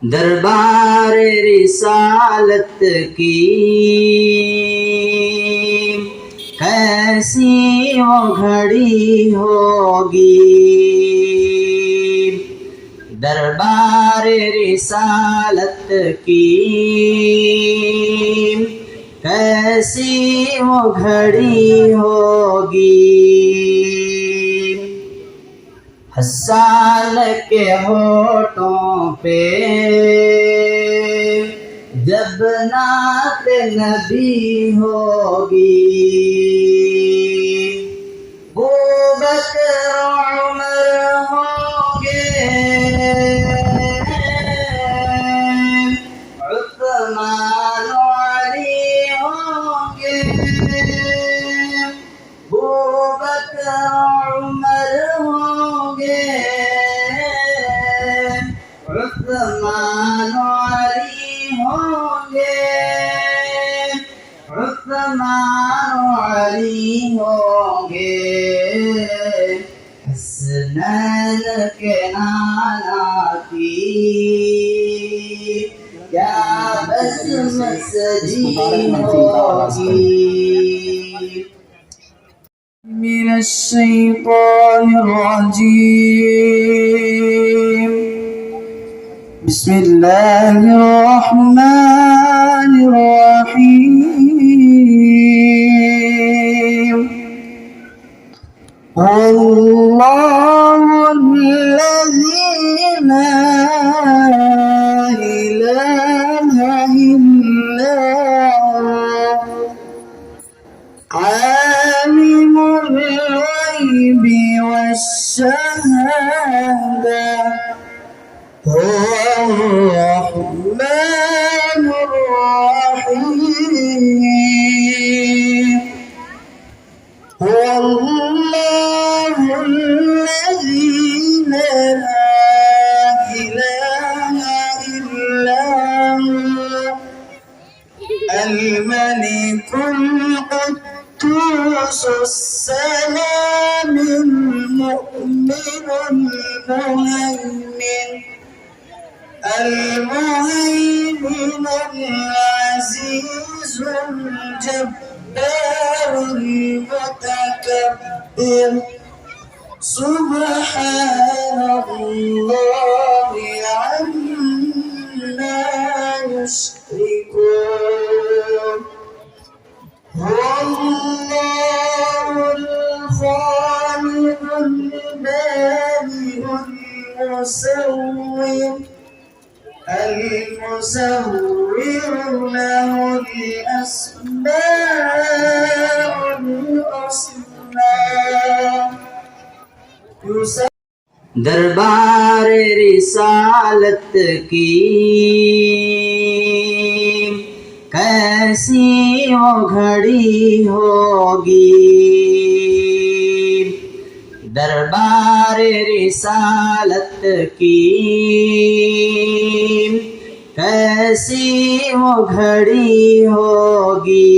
دربار رسالت کی کیسی وہ گھڑی ہوگی، دربار رسالت کی کیسی وہ گھڑی ہوگی۔ حسان کے ہونٹوں پہ جب نعت نبی ہوگی، ابوبکر عمر ہوں گے، عثمان علی ہوں گے، ابوبکر عمر ہوں گے، عثمان علی ہوں گے، عثمان علی ہوں گے۔ حسنین کے نانا کی کیا بزم سجی ہوگی۔ من الشیطان الرجیم، بسم اللہ الرحمن الرحیم۔ اللہ الذی لا الہ الا هو، عالم الغیب والشہادہ، هو الرحمن الرحیم۔ هو اللہ الذی لا الہ الا هو، الملك القدوس السلام المؤمن المهيمن العزيز الجبار المتكبر، سبحان الله عما يشركون۔ هو الله الخالق البارئ المصور له الأسماء الحسنى۔ دربار رسالت کی کیسی وہ گھڑی ہوگی، دربار رسالت کی کیسی وہ گھڑی ہوگی۔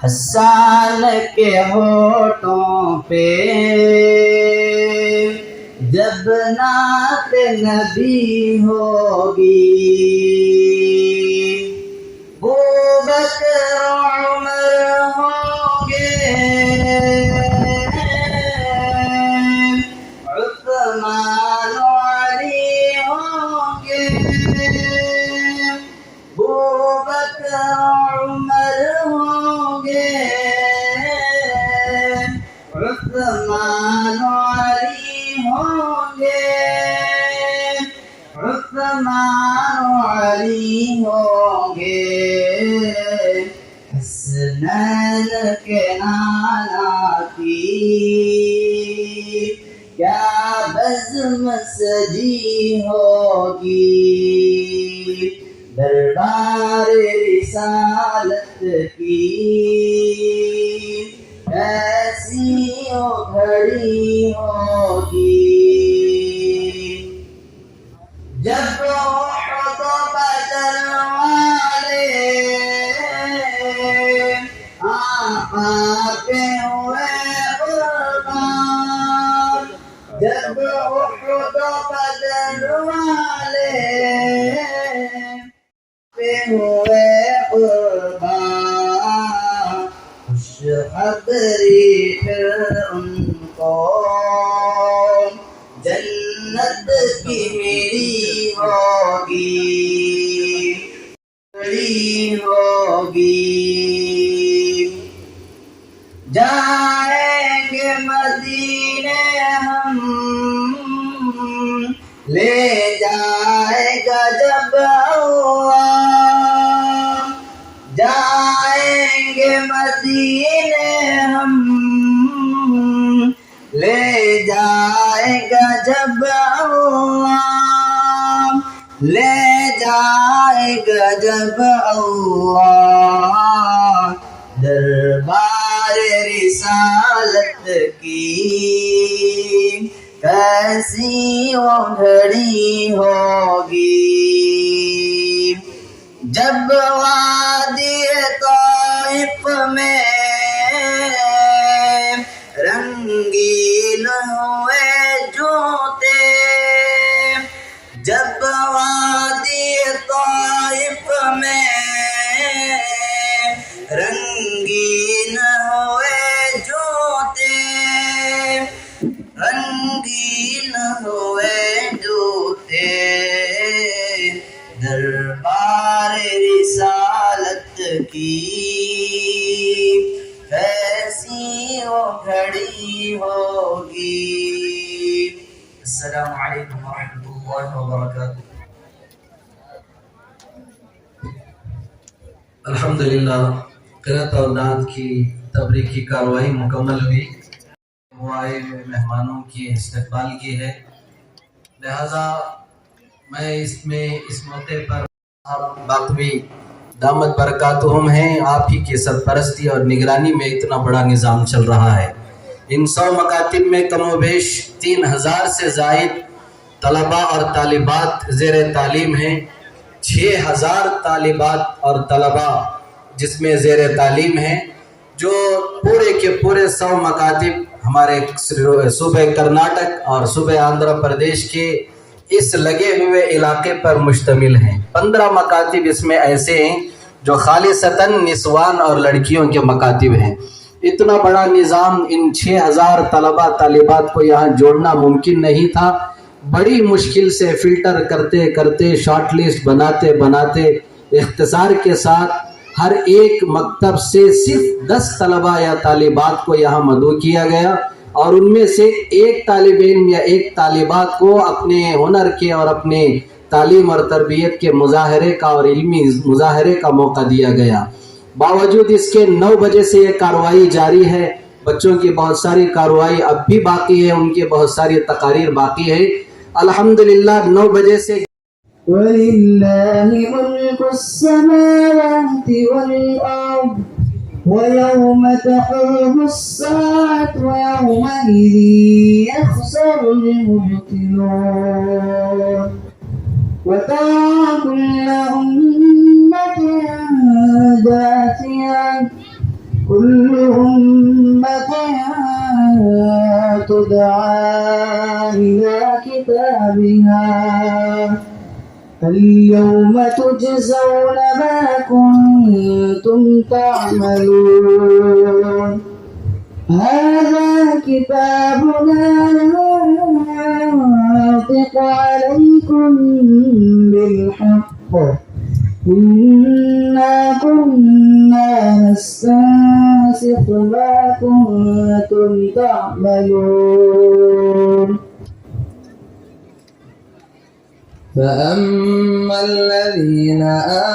حسان کے ہونٹوں پہ جب نعت نبی ہوگی، ابوبکر عمر ہوں گے، عثمان علی ہوں گے، ابوبکر عمر ہوں گے، عثمان علی ہوں گے، عثمان علی ہوں گے۔ حسنین کے نانا کی کیا بزم سجی ہوگی، دربار رسالت کی کیسی وہ گھڑی ہوگی۔ جب احد بدر والے آقا کے ہوئے قربان، جب احد بدر جنت کی میری ہوگی بڑی ہوگی جائیں گے مدینے ہم لے جائے گا جب اللہ جائیں گے مدینے ہم لے جائے گا جب اللہ لے جائے گا جب اللہ دربار رسالت کی کیسی وہ گھڑی ہوگی جب وادی طائف میں رنگین ہوئے جوتے جب وادی طائف میں رنگین ہوئے جوتے رنگین ہوئے جوتے دربار رسالت کی کیسی وہ گھڑی ہوگی. السلام علیکم ورحمۃ اللہ وبرکاتہ. الحمدللہ قرأت اور نعت کی تبریکی کارروائی مکمل ہوئی. وہ آئے ہوئے مہمانوں کی استقبال کی ہے، لہذا میں اس موقع پر آپ باقوی دامت برکاتہم ہیں، آپ ہی کی سرپرستی اور نگرانی میں اتنا بڑا نظام چل رہا ہے. ان 100 مکاتب میں کم و بیش 3000 سے زائد طلباء اور طالبات زیر تعلیم ہیں. 6000 طالبات اور طلباء جس میں زیر تعلیم ہیں، جو پورے کے پورے 100 مکاتب ہمارے صوبہ کرناٹک اور صوبہ آندھرا پردیش کے اس لگے ہوئے علاقے پر مشتمل ہیں. 15 مکاتب اس میں ایسے ہیں جو خالصتاً نسوان اور لڑکیوں کے مکاتب ہیں. اتنا بڑا نظام ان 6000 طلباء طالبات کو یہاں جوڑنا ممکن نہیں تھا. بڑی مشکل سے فلٹر کرتے کرتے شارٹ لسٹ بناتے اختصار کے ساتھ ہر ایک مکتب سے صرف 10 طلباء یا طالبات کو یہاں مدعو کیا گیا، اور ان میں سے ایک طالب علم یا ایک طالبات کو اپنے ہنر کے اور اپنے تعلیم اور تربیت کے مظاہرے کا اور علمی مظاہرے کا موقع دیا گیا. باوجود اس کے 9 بجے سے یہ کارروائی جاری ہے. بچوں کی بہت ساری کارروائی اب بھی باقی ہے، ان کی بہت ساری تقاریر باقی ہے. الحمدللہ 9 بجے سے وَلِلَّهِ مُلْكُ السَّمَاوَاتِ وَالْأَرْضِ وَيَوْمَ تَقُومُ السَّاعَةُ يَوْمَئِذٍ يَخْسَرُ الْمُبْطِلُونَ وَتَرَى كُلَّ أُمَّةٍ جَاثِيَةً كُلُّ أُمَّةٍ تُدْعَى إِلَى كِتَابِهَا اليوم تجزون ما كنتم تعملون هذا كتابنا ينطق عليكم بالحق إنا كنا نستنسخ ما كنتم تعملون فأما الذين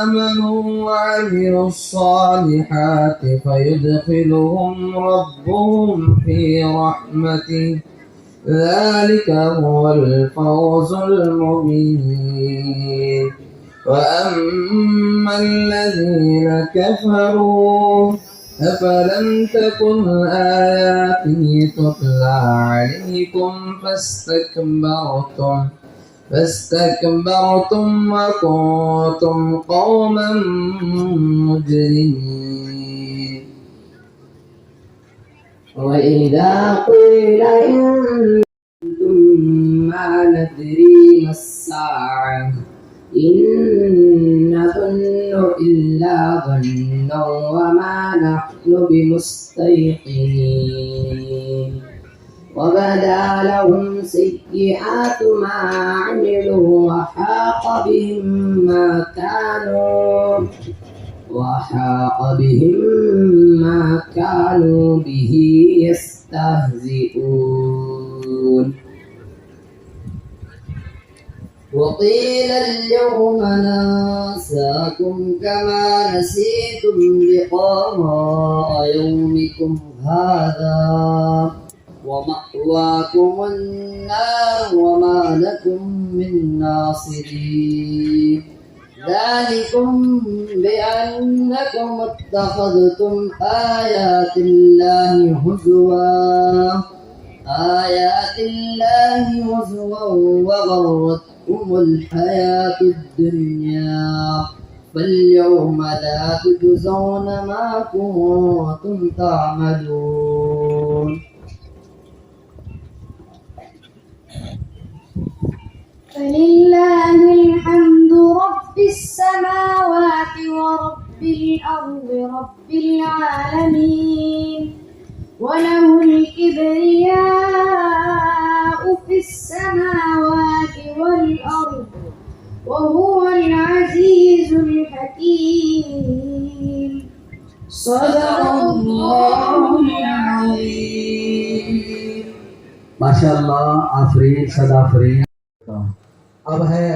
آمنوا وعملوا الصالحات فيدخلهم ربهم في رحمته ذلك هو الفوز المبين. وأما الذين كفروا أفلم تكن آياتي تتلى عليكم فاستكبرتم وكنتم قوما مجرمين. وإذا قيل أنتم ما ندري ما الساعة إن نظن إلا ظنا وما نحن بمستيقنين وبدا لهم سيئات ما عملوا وحاق بهم ما كانوا به يستهزئون وقيل اليوم ننساكم كما نسيتم لقاء يومكم هذا ومأواكم النار وما لكم من ناصرين ذلكم بأنكم اتخذتم آيات الله هزوا وغرتكم الحياة الدنيا فاليوم لا تجزون ما كنتم تعملون فلله الحمد رب السماوات ورب الأرض رب العالمين وله الكبرياء في السماوات والأرض وهو العزيز الحكيم صدق الله العظيم ماشاءاللہ آفرین صدا فرین. اب ہے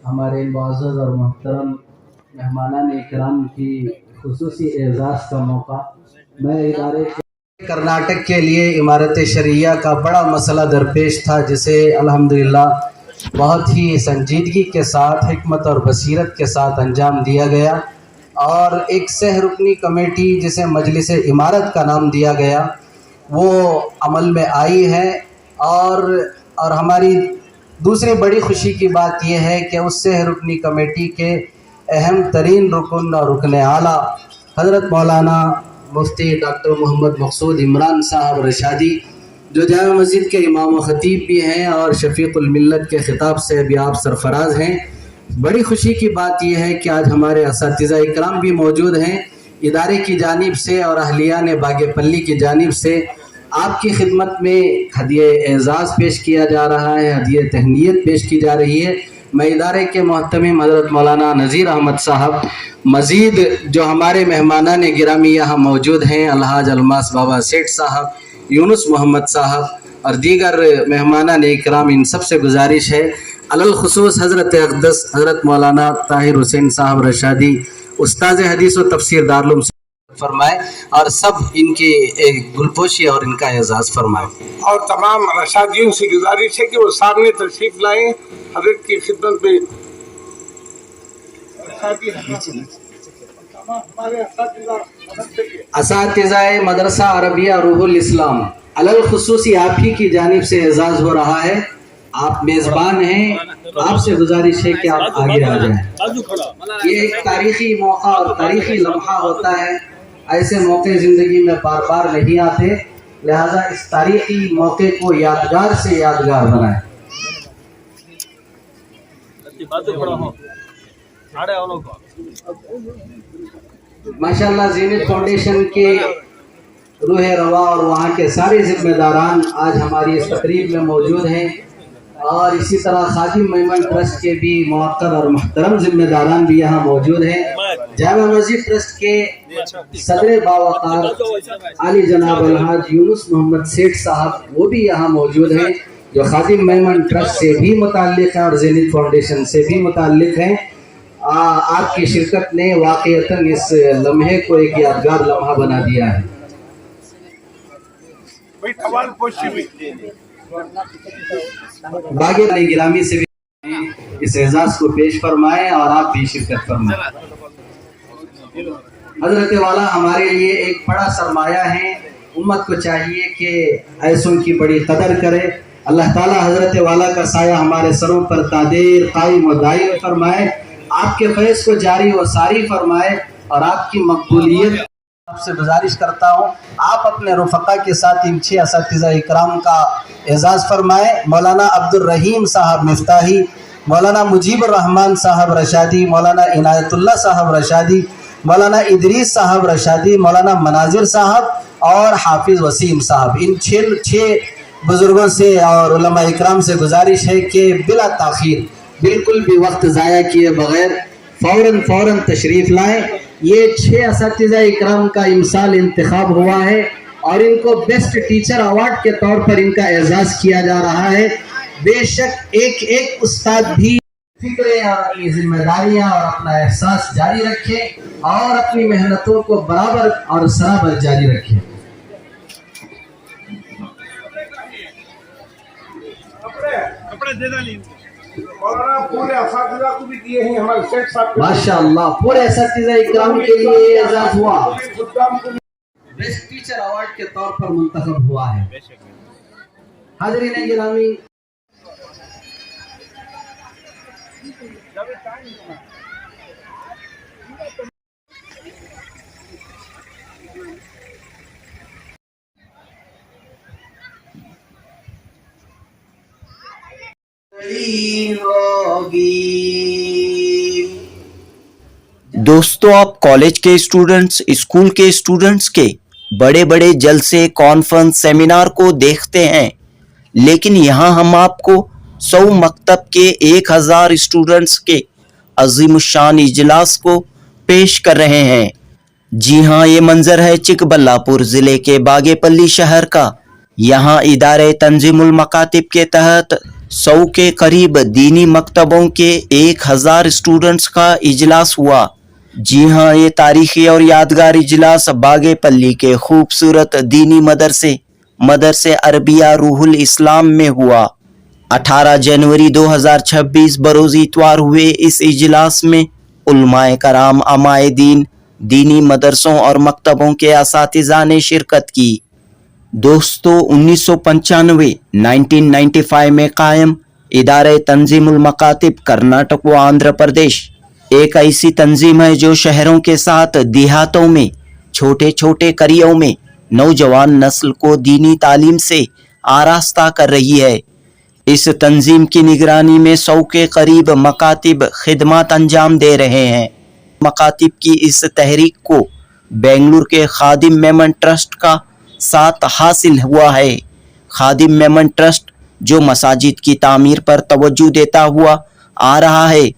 ہمارے معزز اور محترم مہمانان اکرام کی خصوصی اعزاز کا موقع. میں ادارے کرناٹک کے لیے عمارت شرعیہ کا بڑا مسئلہ درپیش تھا جسے الحمدللہ بہت ہی سنجیدگی کے ساتھ حکمت اور بصیرت کے ساتھ انجام دیا گیا، اور ایک سہ رکنی کمیٹی جسے مجلس عمارت کا نام دیا گیا وہ عمل میں آئی ہے. اور ہماری دوسری بڑی خوشی کی بات یہ ہے کہ اس سہ رکنی کمیٹی کے اہم ترین رکن اور رکن اعلیٰ حضرت مولانا مفتی ڈاکٹر محمد مقصود عمران صاحب رشادی، جو جامع مسجد کے امام و خطیب بھی ہیں اور شفیق الملت کے خطاب سے بھی آپ سرفراز ہیں. بڑی خوشی کی بات یہ ہے کہ آج ہمارے اساتذہ اکرام بھی موجود ہیں. ادارے کی جانب سے اور اہلیان باغ پلی کی جانب سے آپ کی خدمت میں ہدیہ اعزاز پیش کیا جا رہا ہے، ہدیہ تہنیت پیش کی جا رہی ہے. میں ادارے کے محتمم حضرت مولانا نذیر احمد صاحب، مزید جو ہمارے مہمانان گرامی یہاں موجود ہیں الحاج الماس بابا سیٹھ صاحب، یونس محمد صاحب اور دیگر مہمانان اکرام، ان سب سے گزارش ہے علالخصوص حضرت اقدس حضرت مولانا طاہر حسین صاحب رشادی، استاذ حدیث و تفسیر دارالعلوم فرمائے اور سب ان کی گلپوشی اور ان کا اعزاز فرمائے. اور تمام رشادیوں سے گزارش ہے کہ وہ سامنے تشریف لائیں حضرت کی خدمت میں. اساتذہ مدرسہ عربیہ روح الاسلام، علالخصوصی آپ ہی کی جانب سے اعزاز ہو رہا ہے. آپ میزبان ہیں، آپ سے گزارش ہے کہ آپ آگے آ جائیں. یہ ایک تاریخی موقع اور تاریخی لمحہ ہوتا ہے، ایسے موقع زندگی میں بار بار نہیں آتے، لہذا اس تاریخی موقع کو یادگار سے یادگار بنائیں. ماشاءاللہ زینت فاؤنڈیشن کے روح روا اور وہاں کے سارے ذمہ داران آج ہماری اس تقریب میں موجود ہیں، اور اسی طرح خادم میمن ٹرسٹ کے بھی موقر اور محترم ذمہ داران بھی یہاں موجود ہیں. جامع مسجد ٹرسٹ کے صدر باوقار علی جناب الحاج یونس محمد سیٹھ صاحب وہ بھی یہاں موجود ہیں، جو خادم میمن ٹرسٹ سے بھی متعلق ہیں اور زینت فاؤنڈیشن سے بھی متعلق ہیں. آپ کی شرکت نے واقعتاً اس لمحے کو ایک یادگار لمحہ بنا دیا ہے. باغ گرامی سے بھی اس اعزاز کو پیش فرمائیں اور آپ بھی شرکت فرمائیں. حضرت والا ہمارے لیے ایک بڑا سرمایہ ہے، امت کو چاہیے کہ ایسوں کی بڑی قدر کرے. اللہ تعالی حضرت والا کا سایہ ہمارے سروں پر تادیر قائم و دائم فرمائے، آپ کے فیض کو جاری و ساری فرمائے اور آپ کی مقبولیت. آپ سے گزارش کرتا ہوں آپ اپنے رفقا کے ساتھ ان 6 اساتذہ اکرام کا اعزاز فرمائے. مولانا عبد الرحیم صاحب مفتاحی، مولانا مجیب الرحمن صاحب رشادی، مولانا عنایت اللہ صاحب رشادی، مولانا ادریس صاحب رشادی، مولانا مناظر صاحب اور حافظ وسیم صاحب. ان 6 بزرگوں سے اور علماء اکرام سے گزارش ہے کہ بلا تاخیر بالکل بھی وقت ضائع کیے بغیر فوراً تشریف لائیں۔ یہ 6 اساتذہ اکرام کا امسال انتخاب ہوا ہے اور ان کو بیسٹ ٹیچر ایوارڈ کے طور پر ان کا اعزاز کیا جا رہا ہے۔ بے شک ایک استاد بھی فکریں اور اپنی ذمہ داریاں اور اپنا احساس جاری رکھیں اور اپنی محنتوں کو برابر اور سرابر جاری رکھیں۔ مولانا پورے اساتذہ کو بھی دیے ہیں ہمارے شیخ صاحب کو۔ ماشاءاللہ پورے اساتذہ اکرام کے لیے اعزاز ہوا، بیسٹ ٹیچر ایوارڈ کے طور پر منتخب ہوا ہے۔ حاضرین گرامی، دوستو، آپ کالج کے اسٹوڈنٹس، اسکول کے اسٹوڈنٹس کے بڑے بڑے جلسے، کانفرنس، سیمینار کو دیکھتے ہیں، لیکن یہاں ہم آپ کو 100 مکتب کے 1000 اسٹوڈنٹس کے عظیم الشان اجلاس کو پیش کر رہے ہیں۔ جی ہاں، یہ منظر ہے چک بلّا پور ضلع کے باگے پلی شہر کا۔ یہاں ادارے تنظیم المکاتب کے تحت 100 کے قریب دینی مکتبوں کے 1000 اسٹوڈنٹس کا اجلاس ہوا۔ جی ہاں، یہ تاریخی اور یادگار اجلاس باگے پلی کے خوبصورت دینی مدرسے عربیہ روح الاسلام میں ہوا۔ 18 جنوری 2026 بروز اتوار ہوئے اس اجلاس میں علماء کرام، علماء دین، دینی مدرسوں اور مکتبوں کے اساتذہ نے شرکت کی۔ دوستو، 1995 میں قائم ادارہ تنظیم المکاتب کرناٹک و آندھرا پردیش ایک ایسی تنظیم ہے جو شہروں کے ساتھ دیہاتوں میں، چھوٹے چھوٹے قریوں میں نوجوان نسل کو دینی تعلیم سے آراستہ کر رہی ہے۔ اس تنظیم کی نگرانی میں 100 کے قریب مکاتب خدمات انجام دے رہے ہیں۔ مکاتب کی اس تحریک کو بنگلور کے خادم میمن ٹرسٹ کا ساتھ حاصل ہوا ہے۔ خادم میمن ٹرسٹ جو مساجد کی تعمیر پر توجہ دیتا ہوا آ رہا ہے،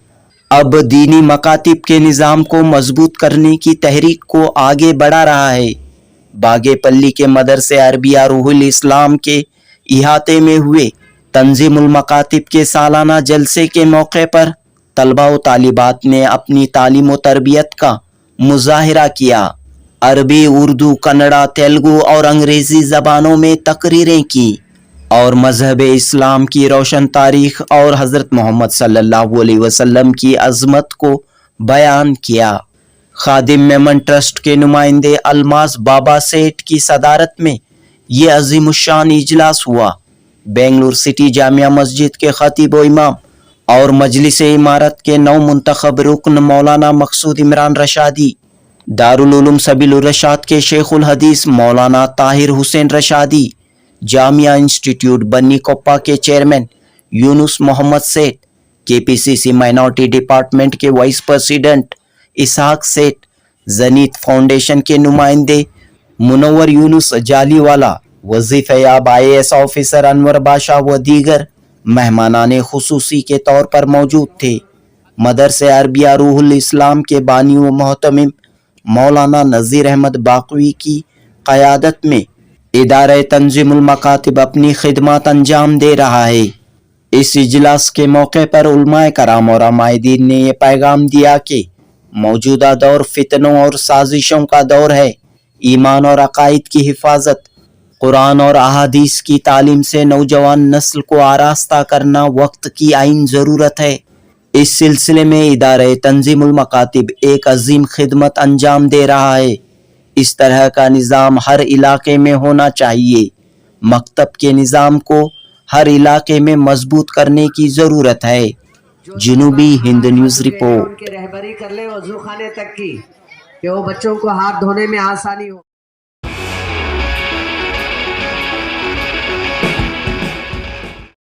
اب دینی مکاتب کے نظام کو مضبوط کرنے کی تحریک کو آگے بڑھا رہا ہے۔ باگے پلی کے مدرسے عربیہ روح الاسلام کے احاطے میں ہوئے تنظیم المکاتب کے سالانہ جلسے کے موقع پر طلباء و طالبات نے اپنی تعلیم و تربیت کا مظاہرہ کیا۔ عربی، اردو، کنڑا، تیلگو اور انگریزی زبانوں میں تقریریں کی اور مذہب اسلام کی روشن تاریخ اور حضرت محمد صلی اللہ علیہ وسلم کی عظمت کو بیان کیا۔ خادم میمن ٹرسٹ کے نمائندے الماس بابا سیٹھ کی صدارت میں یہ عظیم الشان اجلاس ہوا۔ بنگلور سٹی جامعہ مسجد کے خطیب و امام اور مجلس امارت کے نو منتخب رکن مولانا مقصود عمران رشادی، دارالعلوم سبیل الرشاد کے شیخ الحدیث مولانا طاہر حسین رشادی، جامعہ انسٹیٹیوٹ بنی کوپا کے چیئرمین یونس محمد سیٹھ، KPCC مائنورٹی ڈپارٹمنٹ کے وائس پریزیڈنٹ اسحاق سیٹھ، زنیت فاؤنڈیشن کے نمائندے منور یونس جالی والا، وظیفہ یاب IAS آفیسر انور باشا و دیگر مہمانان خصوصی کے طور پر موجود تھے۔ مدرسہ عربیہ روح الاسلام کے بانی و محتمم مولانا نذیر احمد باقوی کی قیادت میں ادارہ تنظیم المکاتب اپنی خدمات انجام دے رہا ہے۔ اس اجلاس کے موقع پر علماء کرام اور علماء دین نے یہ پیغام دیا کہ موجودہ دور فتنوں اور سازشوں کا دور ہے۔ ایمان اور عقائد کی حفاظت، قرآن اور احادیث کی تعلیم سے نوجوان نسل کو آراستہ کرنا وقت کی عین ضرورت ہے۔ اس سلسلے میں ادارہ تنظیم المکاتب ایک عظیم خدمت انجام دے رہا ہے۔ اس طرح کا نظام ہر علاقے میں ہونا چاہیے۔ مکتب کے نظام کو ہر علاقے میں مضبوط کرنے کی ضرورت ہے۔ جنوبی ہند نیوز رپورٹ۔ ان کی رہبری کر لے وضو خانے تک کی، کہ وہ بچوں کو ہاتھ دھونے میں آسانی ہو۔